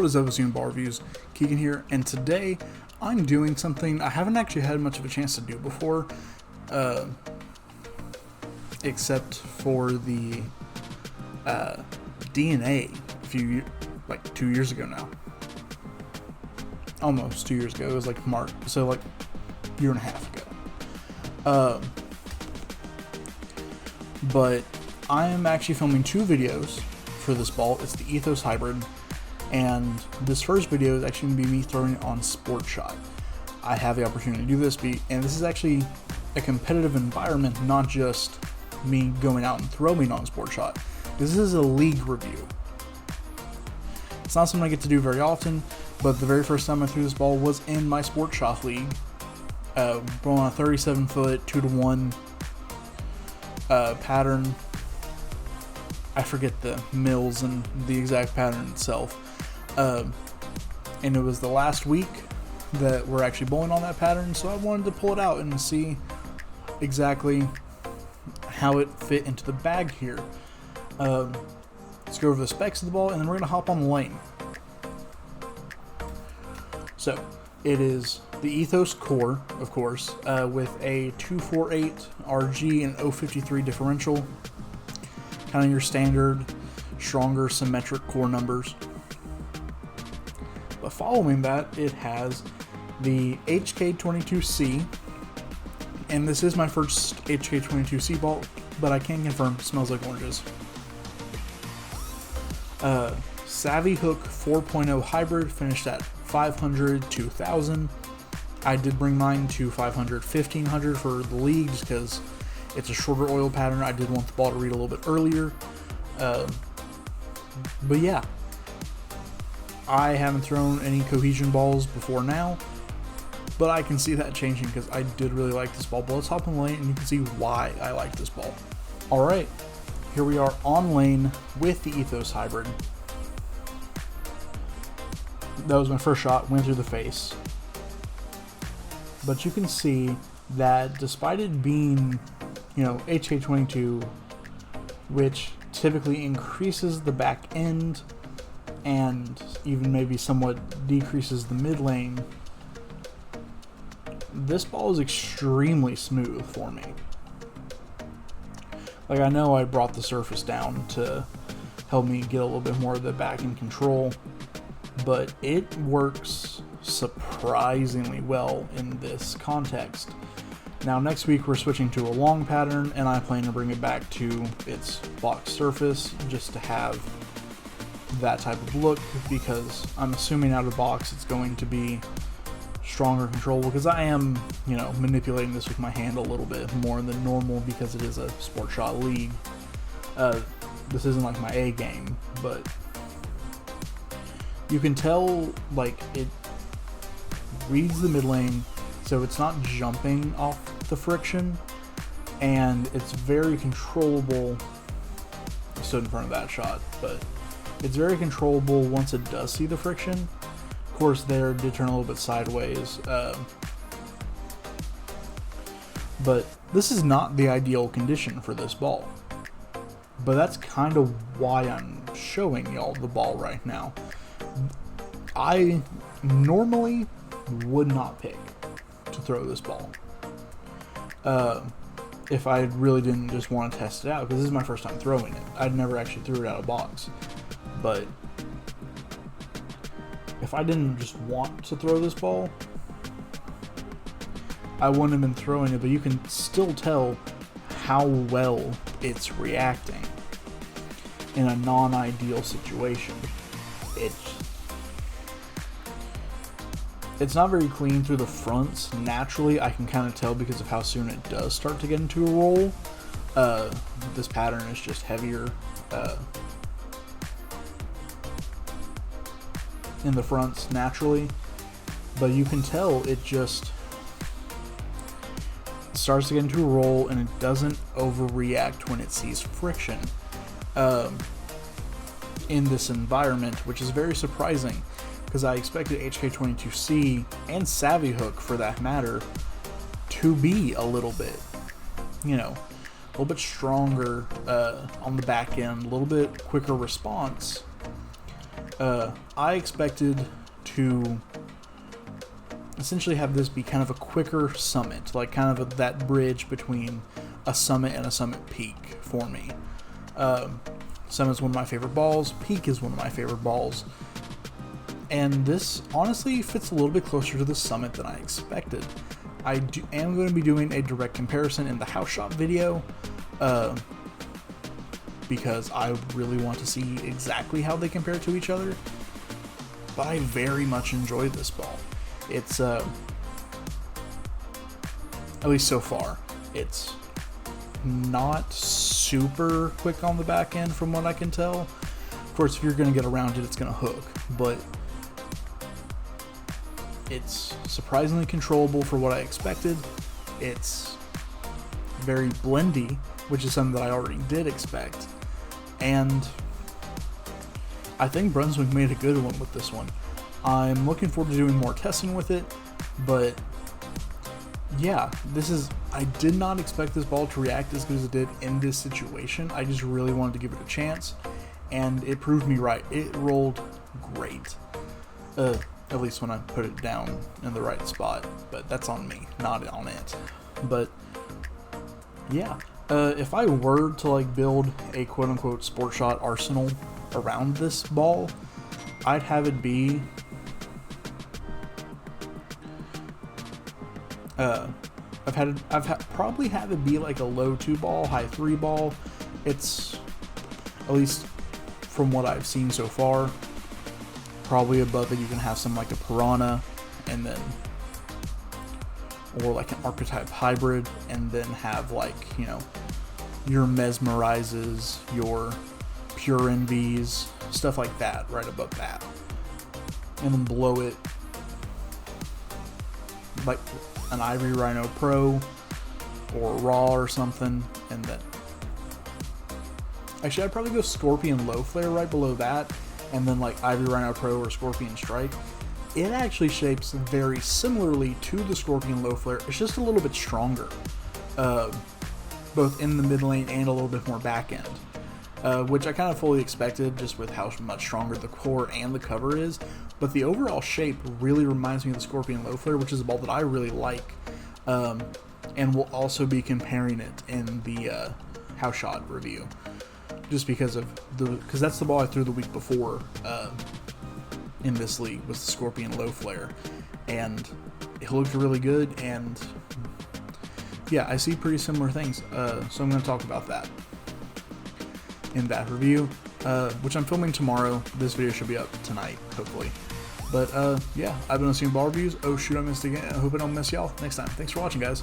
is Ethos Ball Reviews, Keegan here, and today I'm doing something I haven't actually had much of a chance to do before, except for the DNA like 2 years ago now. Almost 2 years ago. It was like March, so like a year and a half ago. But I am actually filming 2 videos for this ball. It's the Ethos Hybrid, and this first video is actually going to be me throwing it on Sport Shot. I have the opportunity to do this, and this is actually a competitive environment, not just me going out and throwing on Sport Shot. This is a league review. It's not something I get to do very often, but the very first time I threw this ball was in my Sport Shot league. Going on a 37-foot 2-to-1 pattern. I forget the mills and the exact pattern itself. And it was the last week that we're actually bowling on that pattern, so I wanted to pull it out and see exactly how it fit into the bag here. Let's go over the specs of the ball, and then we're going to hop on the lane. So, it is the Ethos core, of course, with a 248 RG and 053 differential. Kind of your standard, stronger, symmetric core numbers. But following that, it has the HK22C, and this is my first HK22C ball, but I can confirm it smells like oranges. Savvy Hook 4.0 Hybrid finished at 500 to 1000. I did bring mine to 500, 1500 for the league just because it's a shorter oil pattern. I did want the ball to read a little bit earlier. But yeah, I haven't thrown any cohesion balls before now, but I can see that changing because I did really like this ball. But let's hop on lane and you can see why I like this ball. Alright, here we are on lane with the Ethos Hybrid. That was my first shot, went through the face. But you can see that despite it being, HK22, which typically increases the back end and even maybe somewhat decreases the mid lane, this ball is extremely smooth for me. Like, I know I brought the surface down to help me get a little bit more of the back end control, but it works surprisingly well in this context. Now next week we're switching to a long pattern, and I plan to bring it back to its box surface just to have that type of look, because I'm assuming out of the box it's going to be stronger control, because I am, manipulating this with my hand a little bit more than normal because it is a Sport Shot league. This isn't like my A game, but you can tell like it reads the mid lane, so it's not jumping off the friction, and it's very controllable. I stood in front of that shot, but it's very controllable once it does see the friction. Of course, there it did turn a little bit sideways, but this is not the ideal condition for this ball. But that's kind of why I'm showing y'all the ball right now. I normally would not pick to throw this ball if I really didn't just want to test it out, because this is my first time throwing it. I'd never actually threw it out of box. But if I didn't just want to throw this ball, I wouldn't have been throwing it. But you can still tell how well it's reacting in a non-ideal situation. It's not very clean through the fronts. Naturally, I can kind of tell because of how soon it does start to get into a roll. This pattern is just heavier in the fronts naturally, but you can tell it just starts to get into a roll, and it doesn't overreact when it sees friction in this environment, which is very surprising, because I expected HK22C and Savvy Hook, for that matter, to be a little bit, a little bit stronger on the back end, a little bit quicker response. I expected to essentially have this be kind of a quicker summit, like kind of that bridge between a summit and a summit peak for me. Summit's one of my favorite balls, peak is one of my favorite balls, and this honestly fits a little bit closer to the summit than I expected. I am going to be doing a direct comparison in the house shop video, because I really want to see exactly how they compare to each other, but I very much enjoy this ball. It's, at least so far, it's not super quick on the back end from what I can tell. Of course, if you're going to get around it, it's going to hook, but it's surprisingly controllable for what I expected. It's very blendy, which is something that I already did expect, and I think Brunswick made a good one with this one. I'm looking forward to doing more testing with it, but yeah, I did not expect this ball to react as good as it did in this situation. I just really wanted to give it a chance, and it proved me right. It rolled great, at least when I put it down in the right spot, but that's on me, not on it. But yeah, if I were to like build a quote-unquote sport shot arsenal around this ball, I'd have it be probably have it be like a low 2 ball, high 3 ball. It's, at least from what I've seen so far, probably above it you can have some like a Piranha, and then, or like an Archetype Hybrid, and then have like, you know, your Mesmerizes, your Pure Envies, stuff like that right above that, and then below it like an Ivory Rhino Pro or Raw or something, and then actually I'd probably go Scorpion Low Flare right below that, and then like Ivory Rhino Pro or Scorpion Strike. It actually shapes very similarly to the Scorpion Low Flare. It's just a little bit stronger, both in the mid lane and a little bit more back end, which I kind of fully expected just with how much stronger the core and the cover is. But the overall shape really reminds me of the Scorpion Low Flare, which is a ball that I really like, and we'll also be comparing it in the house shot review, just because that's the ball I threw the week before in this league, was the Scorpion Low Flare, and it looked really good. And yeah, I see pretty similar things, so I'm going to talk about that in that review, which I'm filming tomorrow. This video should be up tonight, hopefully. But yeah, I've been listening to ball reviews. Oh shoot, I missed again. I hope I don't miss y'all next time. Thanks for watching, guys.